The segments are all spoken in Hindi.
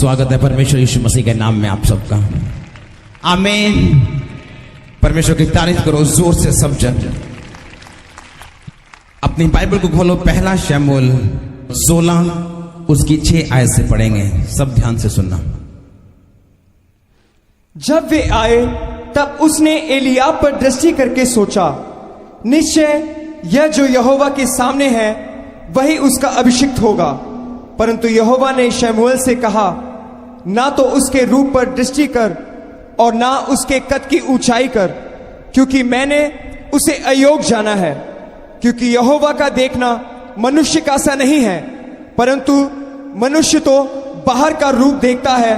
स्वागत है परमेश्वर यीशु मसीह के नाम में आप सबका। आमीन। परमेश्वर की तारीफ करो जोर से सब जन। अपनी बाइबल को खोलो, पहला शमूएल 16 उसकी 6 आयत से पढ़ेंगे। सब ध्यान से सुनना। जब वे आए तब उसने एलियाब पर दृष्टि करके सोचा, निश्चय यह जो यहोवा के सामने है वही उसका अभिषिक्त होगा। परंतु यहोवा ने शमूएल से कहा, ना तो उसके रूप पर दृष्टि कर और ना उसके कद की ऊंचाई कर, क्योंकि मैंने उसे अयोग्य जाना है। क्योंकि यहोवा का देखना मनुष्य का सा नहीं है, परंतु मनुष्य तो बाहर का रूप देखता है,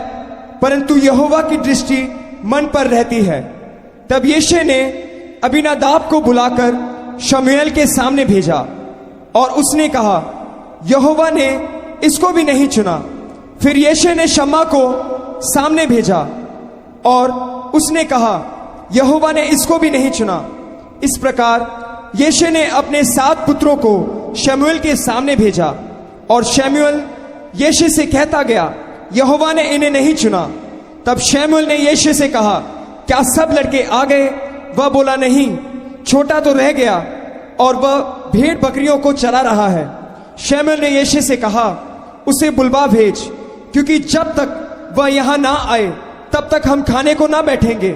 परंतु यहोवा की दृष्टि मन पर रहती है। तब यिशै ने अबीनादाब को बुलाकर शमूएल के सामने भेजा और उसने कहा, यहोवा ने इसको भी नहीं चुना। फिर यिशै ने शम्मा को सामने भेजा और उसने कहा, यहोवा ने इसको भी नहीं चुना। इस प्रकार यिशै ने अपने 7 पुत्रों को शमूएल के सामने भेजा और शमूएल यिशै से कहता गया, यहोवा ने इन्हें नहीं चुना। तब शमूएल ने यिशै से कहा, क्या सब लड़के आ गए? वह बोला, नहीं, छोटा तो रह गया और वह भेड़ बकरियों को चरा रहा है। शमूएल ने यिशै से कहा, उसे बुलवा भेज, क्योंकि जब तक वह यहां ना आए तब तक हम खाने को ना बैठेंगे।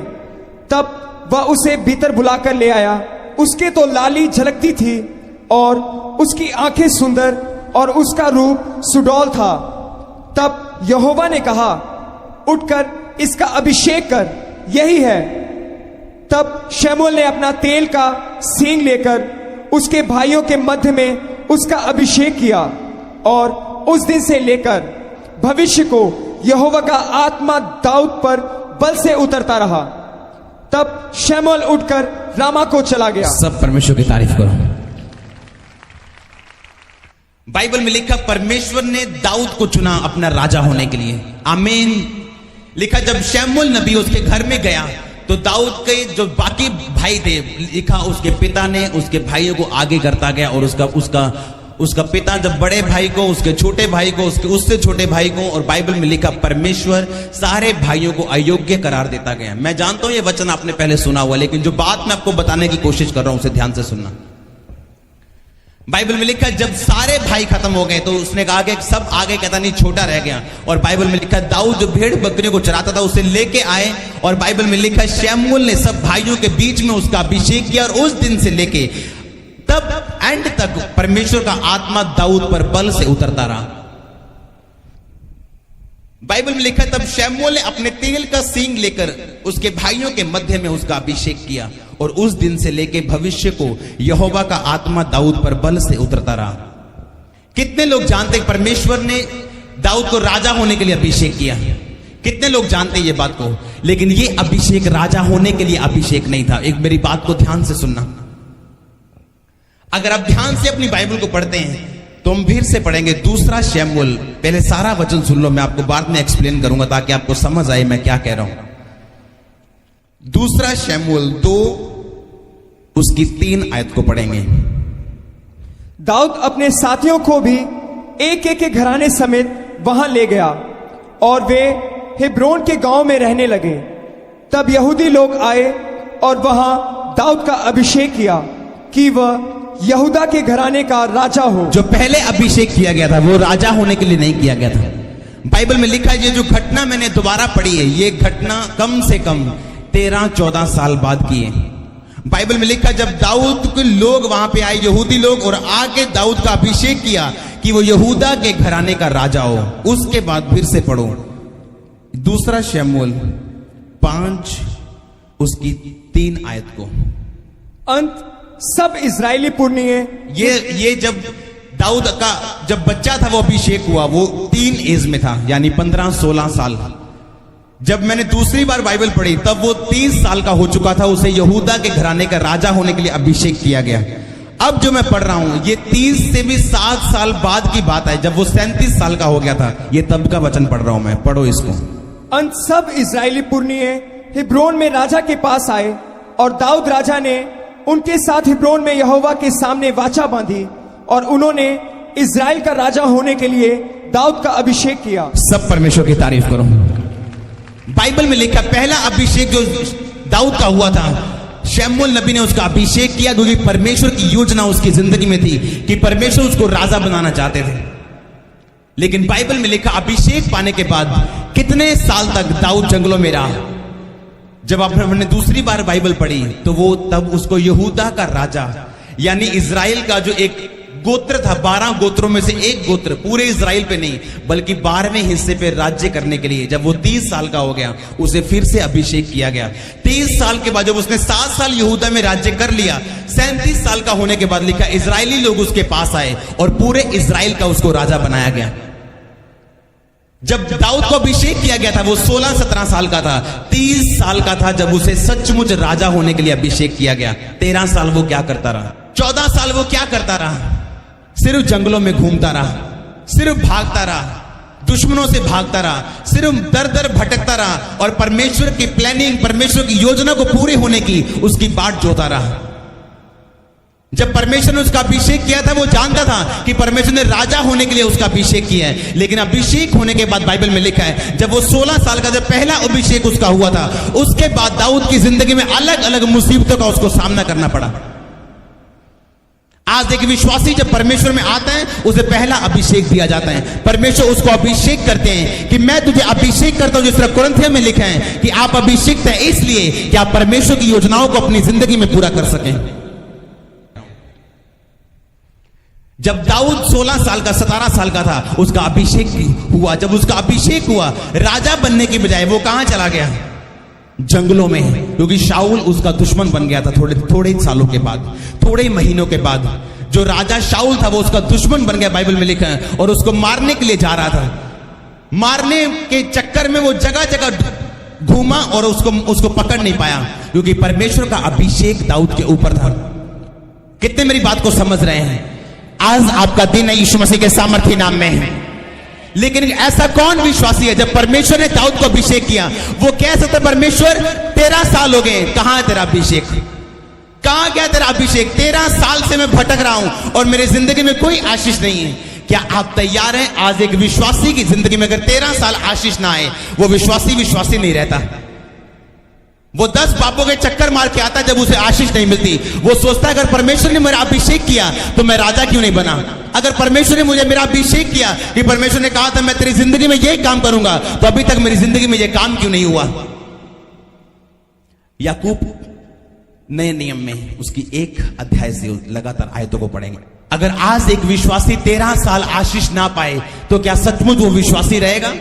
तब वह उसे भीतर बुलाकर ले आया। उसके तो लाली झलकती थी और उसकी आंखें सुंदर और उसका रूप सुडौल था। तब यहोवा ने कहा, उठकर इसका अभिषेक कर, यही है। तब शमूएल ने अपना तेल का सींग लेकर उसके भाइयों के मध्य में उसका अभिषेक किया और उस दिन से लेकर भविष्य को यहोवा का आत्मा दाऊद पर बल से उतरता रहा। तब शमूएल उठकर रामा को चला गया। सब परमेश्वर की तारीफ करो। बाइबल में लिखा, परमेश्वर ने दाऊद को चुना अपना राजा होने के लिए। आमीन। लिखा, जब शमूएल नबी उसके घर में गया तो दाऊद के जो बाकी भाई थे, लिखा उसके पिता ने उसके भाइयों को आगे करता गया और उसका पिता जब बड़े भाई को, उसके छोटे भाई को, उससे छोटे भाई को, और बाइबल में लिखा परमेश्वर सारे भाइयों को अयोग्य करार देता गया। मैं जानता हूं ये वचन आपने पहले सुना हुआ, लेकिन जो बात मैं आपको बताने की कोशिश कर रहा हूं उसे ध्यान से सुनना। बाइबल में लिखा, जब सारे भाई खत्म हो गए तो उसने कहा कि सब आगे, कहता नहीं छोटा रह गया। और बाइबल में लिखा, दाऊद जो भेड़ बकरियों को चराता था उसे लेके आए, और बाइबल में लिखा शमूएल ने सब भाइयों के बीच में उसका अभिषेक किया, और उस दिन से लेके तब एंड तक परमेश्वर का आत्मा दाऊद पर बल से उतरता रहा। बाइबल में लिखा, तब शमूएल ने अपने तेल का सींग लेकर उसके भाइयों के मध्य में उसका अभिषेक किया, और उस दिन से लेके भविष्य को यहोवा का आत्मा दाऊद पर बल से उतरता रहा। कितने लोग जानते हैं परमेश्वर ने दाऊद को राजा होने के लिए अभिषेक किया? कितने लोग जानते हैं ये बात को? लेकिन ये अभिषेक राजा होने के लिए अभिषेक नहीं था। एक मेरी बात को ध्यान से सुनना। अगर आप ध्यान से अपनी बाइबल को पढ़ते हैं तो हम फिर से पढ़ेंगे दूसरा शमूएल। पहले सारा वचन सुन लो, मैं आपको बाद में एक्सप्लेन करूंगा ताकि आपको समझ आए मैं क्या कह रहा हूं। दूसरा शमूएल 2 उसकी 3 आयत को पढ़ेंगे। दाऊद अपने साथियों को भी एक एक के घराने समेत वहां ले गया और वे हेब्रोन के गांव में रहने लगे। तब यहूदी लोग आए और वहां दाऊद का अभिषेक किया कि वह यहूदा के घराने का राजा हो। जो पहले अभिषेक किया गया था वो राजा होने के लिए नहीं किया गया था। बाइबल में लिखा है, ये जो घटना मैंने दोबारा पढ़ी है, ये घटना कम से कम 13-14 साल बाद की है। बाइबल में लिखा, जब दाऊद के लोग वहां पे आए, यहूदी लोग, और आके दाऊद का अभिषेक किया कि वो यहूदा के घराने का राजा हो। उसके बाद फिर से पढ़ो दूसरा शमूएल 5 उसकी 3 आयत को। अंत सब इजरायली पुरनिये, ये जब दाऊद का जब बच्चा था वो अभिषेक हुआ, वो 3 एज में था, यानी 15-16 साल। जब मैंने दूसरी बार बाइबल पढ़ी तब वो 30 साल का हो चुका था। उसे यहूदा के घराने का राजा होने के लिए अभिषेक किया गया। अब जो मैं पढ़ रहा हूं ये 30 से भी 7 साल बाद की बात है, जब वो 37 साल का हो गया था। ये तब का वचन पढ़ रहा हूं मैं, पढ़ो इसको। अंत सब इजरायली पुरनिये हेब्रोन में राजा के पास आए और दाऊद राजा ने उनके साथ हेब्रोन में यहोवा के सामने वाचा बांधी, और उन्होंने इज़राइल का राजा होने के लिए दाऊद का अभिषेक किया। सब परमेश्वर की तारीफ करो। बाइबल में लिखा पहला अभिषेक जो दाऊद का हुआ था, शमूएल नबी ने उसका अभिषेक किया क्योंकि परमेश्वर की योजना उसकी जिंदगी में थी कि परमेश्वर उसको राजा बनाना चाहते थे। लेकिन बाइबल में लिखा अभिषेक पाने के बाद कितने साल तक दाऊद जंगलों में रहा। जब आपने दूसरी बार बाइबल पढ़ी तो वो तब उसको यहूदा का राजा यानी इज़राइल का जो एक गोत्र था, 12 गोत्रों में से एक गोत्र, पूरे इज़राइल पे नहीं बल्कि 12वें हिस्से पे राज्य करने के लिए जब वो 30 साल का हो गया उसे फिर से अभिषेक किया गया। 30 साल के बाद जब उसने 7 साल यहूदा में राज्य कर लिया, 37 साल का होने के बाद लिखा इज़राइली लोग उसके पास आए और पूरे इज़राइल का उसको राजा बनाया गया। जब दाऊद को अभिषेक किया गया था वो 16-17 साल का था। 30 साल का था जब उसे सचमुच राजा होने के लिए अभिषेक किया गया। 13 साल वो क्या करता रहा? 14 साल वो क्या करता रहा? सिर्फ जंगलों में घूमता रहा, सिर्फ भागता रहा, दुश्मनों से भागता रहा, सिर्फ दर दर भटकता रहा और परमेश्वर की प्लानिंग, परमेश्वर की योजना को पूरे होने की उसकी बाट जोता रहा। जब परमेश्वर ने उसका अभिषेक किया था वो जानता था कि परमेश्वर ने राजा होने के लिए उसका अभिषेक किया है। लेकिन अभिषेक होने के बाद बाइबल में लिखा है जब वो 16 साल का जब पहला अभिषेक उसका हुआ था उसके बाद दाऊद की जिंदगी में अलग अलग मुसीबतों का उसको सामना करना पड़ा। आज एक विश्वासी जब परमेश्वर में आता है उसे पहला अभिषेक दिया जाता है। परमेश्वर उसको अभिषेक करते हैं कि मैं तुझे अभिषेक करता हूं, जिस तरह कुरिन्थियों में लिखा है कि आप अभिषेक हैं इसलिए कि आप परमेश्वर की योजनाओं को अपनी जिंदगी में पूरा कर सकें। जब दाऊद 16 साल का 17 साल का था उसका अभिषेक हुआ। जब उसका अभिषेक हुआ राजा बनने की बजाय वो कहां चला गया? जंगलों में, क्योंकि शाऊल उसका दुश्मन बन गया था। थोड़े सालों के बाद, थोड़े महीनों के बाद जो राजा शाऊल था वो उसका दुश्मन बन गया, बाइबल में लिखा है, और उसको मारने के लिए जा रहा था। मारने के चक्कर में वो जगह जगह घूमा और उसको पकड़ नहीं पाया क्योंकि परमेश्वर का अभिषेक दाऊद के ऊपर था। कितने मेरी बात को समझ रहे हैं? आज आपका दिन है यीशु मसीह के सामर्थ्य नाम में है। लेकिन ऐसा कौन विश्वासी है जब परमेश्वर ने दाऊद को अभिषेक किया वो कह सकता परमेश्वर 13 साल हो गए, कहां है तेरा अभिषेक? कहां गया तेरा अभिषेक? 13 साल से मैं भटक रहा हूं और मेरी जिंदगी में कोई आशीष नहीं है। क्या आप तैयार हैं? आज एक विश्वासी की जिंदगी में अगर 13 साल आशीष ना आए वो विश्वासी नहीं रहता। वो 10 पापों के चक्कर मार के आता जब उसे आशीष नहीं मिलती। वो सोचता है अगर परमेश्वर ने मेरा अभिषेक किया तो मैं राजा क्यों नहीं बना? अगर परमेश्वर ने मुझे मेरा अभिषेक किया कि परमेश्वर ने कहा था मैं तेरी जिंदगी में यही काम करूंगा तो अभी तक मेरी जिंदगी में यह काम क्यों नहीं हुआ? याकूब नए नियम में उसकी 1 अध्याय से लगातार आयतों को पढ़ेंगे। अगर आज एक विश्वासी 13 साल आशीष ना पाए तो क्या सचमुच वो विश्वासी रहेगा?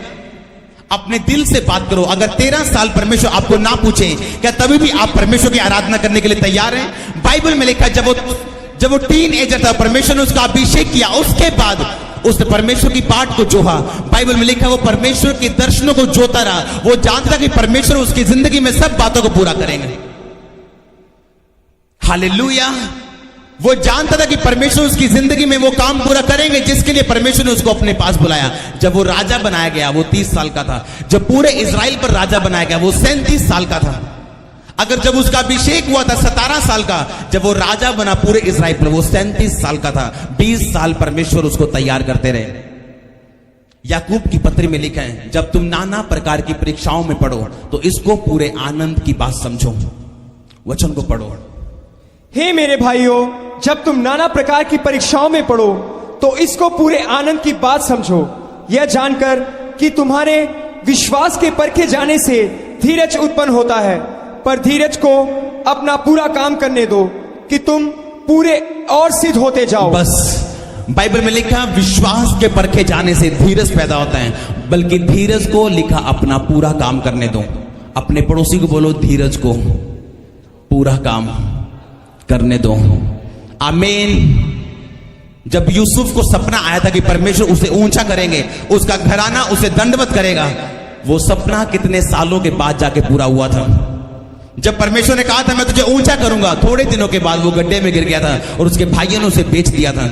अपने दिल से बात करो। अगर 13 साल परमेश्वर आपको ना पूछे क्या तभी भी आप परमेश्वर की आराधना करने के लिए तैयार हैं? बाइबल में लिखा जब वो टीन एजर था परमेश्वर ने उसका अभिषेक किया, उसके बाद उसने परमेश्वर की बाट को जोहा। बाइबल में लिखा वो परमेश्वर के दर्शनों को जोता रहा। वो जानता कि परमेश्वर उसकी जिंदगी में सब बातों को पूरा करेंगे। हालेलुया। वो जानता था कि परमेश्वर उसकी जिंदगी में वो काम पूरा करेंगे जिसके लिए परमेश्वर ने उसको अपने पास बुलाया। जब वो राजा बनाया गया वो 30 साल का था। जब पूरे इज़राइल पर राजा बनाया गया वो 37 साल का था। अगर जब उसका अभिषेक हुआ था 17 साल का, जब वो राजा बना पूरे इज़राइल पर वो 37 साल का था। 20 साल परमेश्वर उसको तैयार करते रहे। याकूब की पत्री में लिखा है जब तुम नाना प्रकार की परीक्षाओं में पढ़ो तो इसको पूरे आनंद की बात समझो। वचन को पढ़ो। हे मेरे भाइयों, जब तुम नाना प्रकार की परीक्षाओं में पढ़ो तो इसको पूरे आनंद की बात समझो, यह जानकर कि तुम्हारे विश्वास के परखे जाने से धीरज उत्पन्न होता है। पर धीरज को अपना पूरा काम करने दो कि तुम पूरे और सिद्ध होते जाओ। बस बाइबल में लिखा विश्वास के परखे जाने से धीरज पैदा होता है, बल्कि धीरज को लिखा अपना पूरा काम करने दो। अपने पड़ोसी को बोलो धीरज को पूरा काम करने दो। आमीन। जब यूसुफ को सपना आया था कि परमेश्वर उसे ऊंचा करेंगे, उसका घराना उसे दंडवत करेगा, वो सपना कितने सालों के बाद जाके पूरा हुआ था। जब परमेश्वर ने कहा था मैं तुझे ऊंचा करूंगा, थोड़े दिनों के बाद वो गड्ढे में गिर गया था और उसके भाइयों ने उसे बेच दिया था।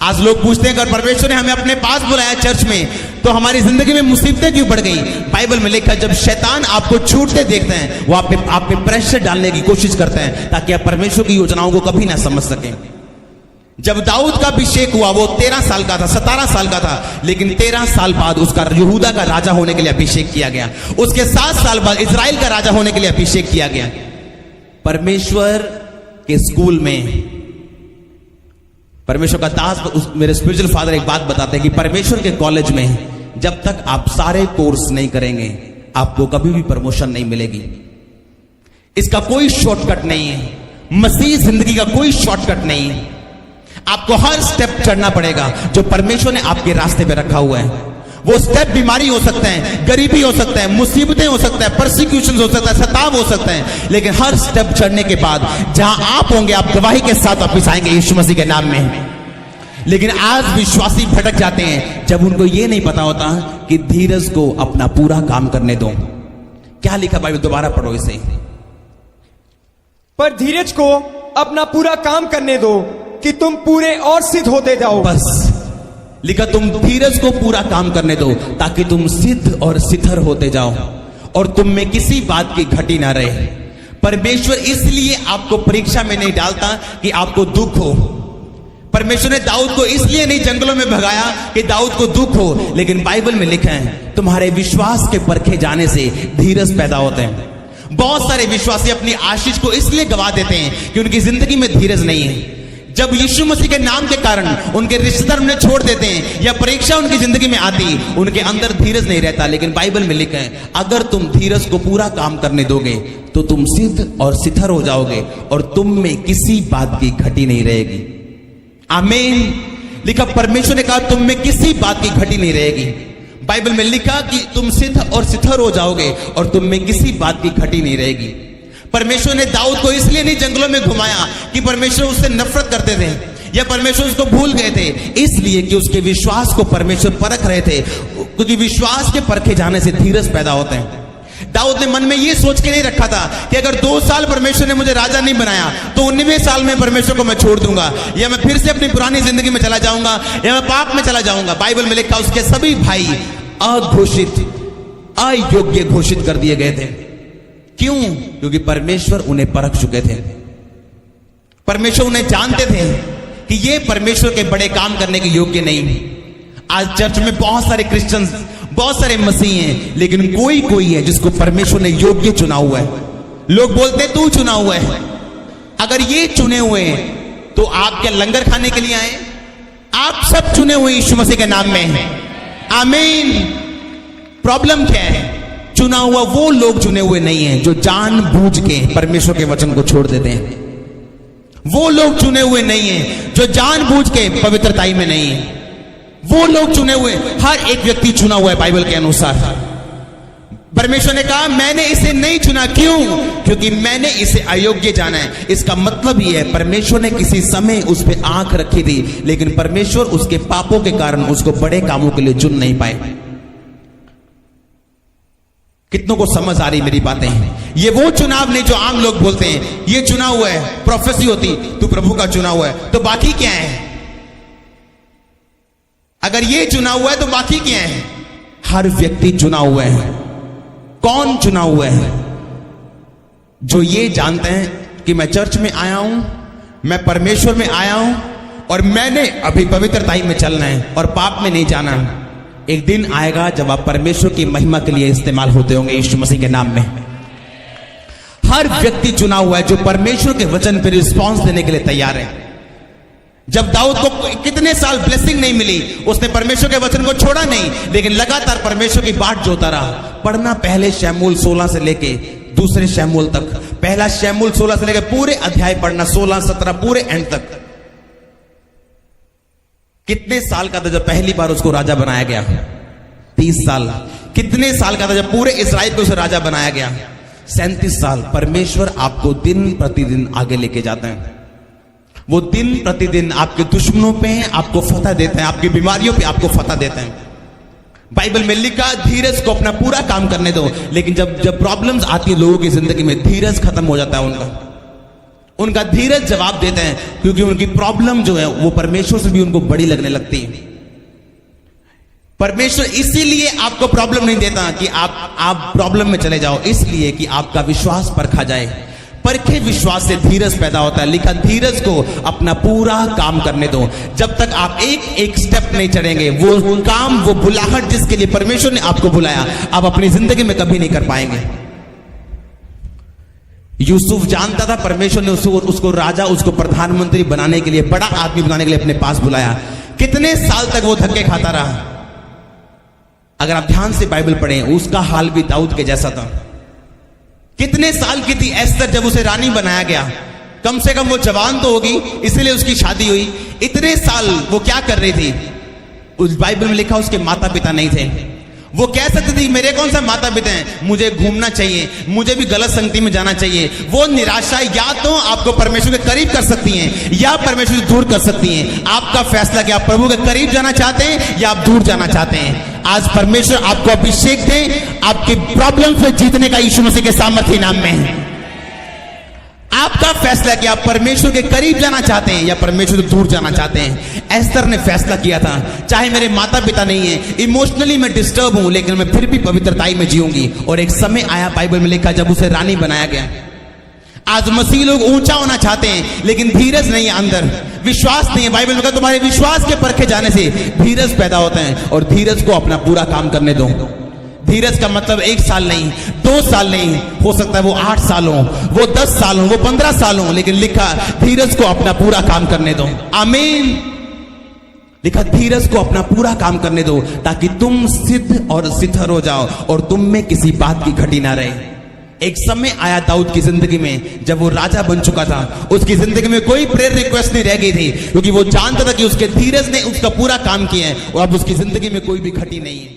आज लोग पूछते हैं अगर परमेश्वर ने हमें अपने पास बुलाया चर्च में तो हमारी जिंदगी में मुसीबतें क्यों बढ़ गई? बाइबल में लिखा जब शैतान आपको छूटते देखते हैं वो आप पे प्रेशर डालने की कोशिश करते हैं ताकि आप परमेश्वर की योजनाओं को कभी ना समझ सकें। जब दाऊद का अभिषेक हुआ वो 13 साल का था, 17 साल का था, लेकिन 13 साल बाद उसका यहूदा का राजा होने के लिए अभिषेक किया गया। उसके 7 साल बाद इजराइल का राजा होने के लिए अभिषेक किया गया। परमेश्वर के स्कूल में परमेश्वर का दास, मेरे स्पिरिचुअल फादर एक बात बताते हैं कि परमेश्वर के कॉलेज में जब तक आप सारे कोर्स नहीं करेंगे आपको कभी भी प्रमोशन नहीं मिलेगी। इसका कोई शॉर्टकट नहीं है, मसीह जिंदगी का कोई शॉर्टकट नहीं है। आपको हर स्टेप चढ़ना पड़ेगा जो परमेश्वर ने आपके रास्ते पे रखा हुआ है। वो स्टेप बीमारी हो सकते हैं, गरीबी हो सकता है, मुसीबतें हो सकता है, परसिक्यूशन हो सकता है, सताव हो सकता है, लेकिन हर स्टेप चढ़ने के बाद जहां आप होंगे आप गवाही के साथ वापिस आएंगे यीशु मसीह के नाम में। लेकिन आज विश्वासी भटक जाते हैं जब उनको यह नहीं पता होता कि धीरज को अपना पूरा काम करने दो। क्या लिखा बाइबल, दोबारा पढ़ो इसे। पर धीरज को अपना पूरा काम करने दो कि तुम पूरे और सिद्ध होते जाओ। बस लिखा, तुम धीरज को पूरा काम करने दो ताकि तुम सिद्ध और सिथर होते जाओ और तुम में किसी बात की घटी ना रहे। परमेश्वर इसलिए आपको परीक्षा में नहीं डालता कि आपको दुख हो। परमेश्वर ने दाऊद को इसलिए नहीं जंगलों में भगाया कि दाऊद को दुख हो, लेकिन बाइबल में लिखा है तुम्हारे विश्वास के परखे जाने से धीरज पैदा होते हैं। बहुत सारे विश्वासी अपनी आशीष को इसलिए गवा देते हैं कि उनकी जिंदगी में धीरज नहीं है। जब यीशु मसीह के नाम के कारण उनके रिश्तेदार उन्हें छोड़ देते हैं या परीक्षा उनकी जिंदगी में आती, उनके अंदर धीरज नहीं रहता। लेकिन बाइबल में लिखा है अगर तुम धीरज को पूरा काम करने दोगे तो तुम सिद्ध और सिथर हो जाओगे और तुम में किसी बात की घटी नहीं रहेगी। आमीन। लिखा, परमेश्वर ने कहा तुम में किसी बात की घटी नहीं रहेगी। बाइबल में लिखा कि तुम सिद्ध और सिथर हो जाओगे और तुम में किसी बात की घटी नहीं रहेगी। परमेश्वर ने दाऊद को इसलिए नहीं जंगलों में घुमाया कि परमेश्वर उससे नफरत करते थे या परमेश्वर उसको भूल गए थे, इसलिए कि उसके विश्वास को परमेश्वर परख रहे थे, क्योंकि विश्वास के परखे जाने से धीरज पैदा होते हैं। दाऊद ने मन में यह सोच के नहीं रखा था कि अगर 2 साल परमेश्वर ने मुझे राजा नहीं बनाया तो 19वें साल में परमेश्वर को मैं छोड़ दूंगा या मैं फिर से अपनी पुरानी जिंदगी में चला जाऊंगा या मैं पाप में चला जाऊंगा। बाइबल में लिखा उसके सभी भाई अघोषित, अयोग्य घोषित कर दिए गए थे। क्यों? क्योंकि परमेश्वर उन्हें परख चुके थे। परमेश्वर उन्हें जानते थे कि ये परमेश्वर के बड़े काम करने के योग्य नहीं। आज चर्च में बहुत सारे क्रिश्चियंस, बहुत सारे मसीह हैं, लेकिन कोई कोई है जिसको परमेश्वर ने योग्य चुना हुआ है। लोग बोलते हैं तू चुना हुआ है। अगर ये चुने हुए हैं तो आप क्या लंगर खाने के लिए आए? आप सब चुने हुए यीशु मसीह के नाम में हैं। आमीन। प्रॉब्लम क्या है? चुना हुआ वो लोग चुने हुए नहीं हैं जो जानबूझ के परमेश्वर के वचन को छोड़ देते हैं। वो लोग चुने हुए नहीं हैं जो जानबूझ के पवित्रताई में नहीं है। वो लोग चुने हुए, हर एक व्यक्ति चुना हुआ है बाइबल के अनुसार। परमेश्वर ने कहा मैंने इसे नहीं चुना। क्यों? क्योंकि मैंने इसे अयोग्य जाना है। इसका मतलब यह है परमेश्वर ने किसी समय उस पर आंख रखी थी, लेकिन परमेश्वर उसके पापों के कारण उसको बड़े कामों के लिए चुन नहीं पाए। कितनों को समझ आ रही मेरी बातें? ये वो चुनाव नहीं जो आम लोग बोलते हैं ये चुना हुआ है, प्रोफेसी होती तू प्रभु का चुना हुआ है, तो बाकी क्या है? अगर ये चुना हुआ है तो बाकी क्या है? हर व्यक्ति चुना हुआ है। कौन चुना हुआ है? जो ये जानते हैं कि मैं चर्च में आया हूं, मैं परमेश्वर में आया हूं और मैंने अभी पवित्रताई में चलना है और पाप में नहीं जाना है। एक दिन आएगा जब आप परमेश्वर की महिमा के लिए इस्तेमाल होते होंगे यीशु मसीह के नाम में। हर व्यक्ति चुना हुआ है जो परमेश्वर के वचन पर रिस्पॉन्स देने के लिए तैयार है। जब दाऊद को कितने साल ब्लेसिंग नहीं मिली, उसने परमेश्वर के वचन को छोड़ा नहीं, लेकिन लगातार परमेश्वर की बाट जोता रहा। पढ़ना पहले शमूएल 16 से लेके दूसरे शमूएल तक, पहला शमूएल 16 से लेकर पूरे अध्याय पढ़ना, 16, 17 पूरे एंड तक। कितने साल का था जब पहली बार उसको राजा बनाया गया? 30 साल। कितने साल का था जब पूरे इस्राएल को उसे राजा बनाया गया? 37 साल। परमेश्वर आपको दिन प्रतिदिन आगे लेके जाते हैं। वो दिन प्रतिदिन आपके दुश्मनों पे आपको फतह देते हैं, आपकी बीमारियों पे आपको फतह देते हैं। बाइबल में लिखा धीरज को अपना पूरा काम करने दो, लेकिन जब प्रॉब्लम्स आती है लोगों की जिंदगी में, धीरज खत्म हो जाता है उनका धीरज जवाब देते हैं, क्योंकि उनकी प्रॉब्लम जो है वो परमेश्वर से भी उनको बड़ी लगने लगती है। परमेश्वर इसीलिए आपको प्रॉब्लम नहीं देता कि आप प्रॉब्लम में चले जाओ, इसलिए कि आपका विश्वास परखा जाए। परखे विश्वास से धीरज पैदा होता है। लिखा धीरज को अपना पूरा काम करने दो। जब तक आप एक एक स्टेप नहीं चढ़ेंगे, वो काम, वो बुलाहट जिसके लिए परमेश्वर ने आपको बुलाया, आप अपनी जिंदगी में कभी नहीं कर पाएंगे। यूसुफ जानता था परमेश्वर ने उसको राजा, उसको प्रधानमंत्री बनाने के लिए, बड़ा आदमी बनाने के लिए अपने पास बुलाया। कितने साल तक वो धक्के खाता रहा। अगर आप ध्यान से बाइबल पढ़ें, उसका हाल भी दाऊद के जैसा था। कितने साल की थी एस्तर जब उसे रानी बनाया गया? कम से कम वो जवान तो होगी, इसलिए उसकी शादी हुई। इतने साल वो क्या कर रही थी? उस बाइबल में लिखा उसके माता पिता नहीं थे। वो कह सकती थी मेरे कौन सा माता पिता हैं, मुझे घूमना चाहिए, मुझे भी गलत संगति में जाना चाहिए। वो निराशा या तो आपको परमेश्वर के करीब कर सकती हैं या परमेश्वर से दूर कर सकती हैं। आपका फैसला कि आप प्रभु के करीब जाना चाहते हैं या आप दूर जाना चाहते हैं। आज परमेश्वर आपको अभिषेक दे, आपके प्रॉब्लम से जीतने का यीशु मसीह के सामर्थ्य नाम में है। आपका फैसला कि आप परमेश्वर के करीब जाना चाहते हैं या परमेश्वर से दूर जाना चाहते हैं। एस्तर ने फैसला किया था, चाहे मेरे माता पिता नहीं है, इमोशनली मैं डिस्टर्ब हूं, लेकिन मैं फिर भी पवित्रताई में जीऊंगी। और एक समय आया, बाइबल में लिखा, जब उसे रानी बनाया गया। आज मसीह लोग ऊंचा होना चाहते हैं, लेकिन धीरज नहीं है, अंदर विश्वास नहीं है। बाइबल में कहा तुम्हारे विश्वास के परखे जाने से धीरज पैदा होता है, और धीरज को अपना पूरा काम करने दो। धीरज का मतलब 1 साल नहीं, 2 साल नहीं, हो सकता है वो 8 साल हो, वो 10 साल हो, वो 15 साल हो, लेकिन लिखा धीरज को अपना पूरा काम करने दो। आमीन। लिखा धीरज को अपना पूरा काम करने दो, ताकि तुम सिद्ध और सिद्धर हो जाओ और तुम में किसी बात की घटी ना रहे। एक समय आया दाऊद की जिंदगी में, जब वो राजा बन चुका था, उसकी जिंदगी में कोई प्रेयर रिक्वेस्ट नहीं रह गई थी, क्योंकि वो जानता था कि उसके धीरज ने उसका पूरा काम किया है और अब उसकी जिंदगी में कोई भी घटी नहीं है।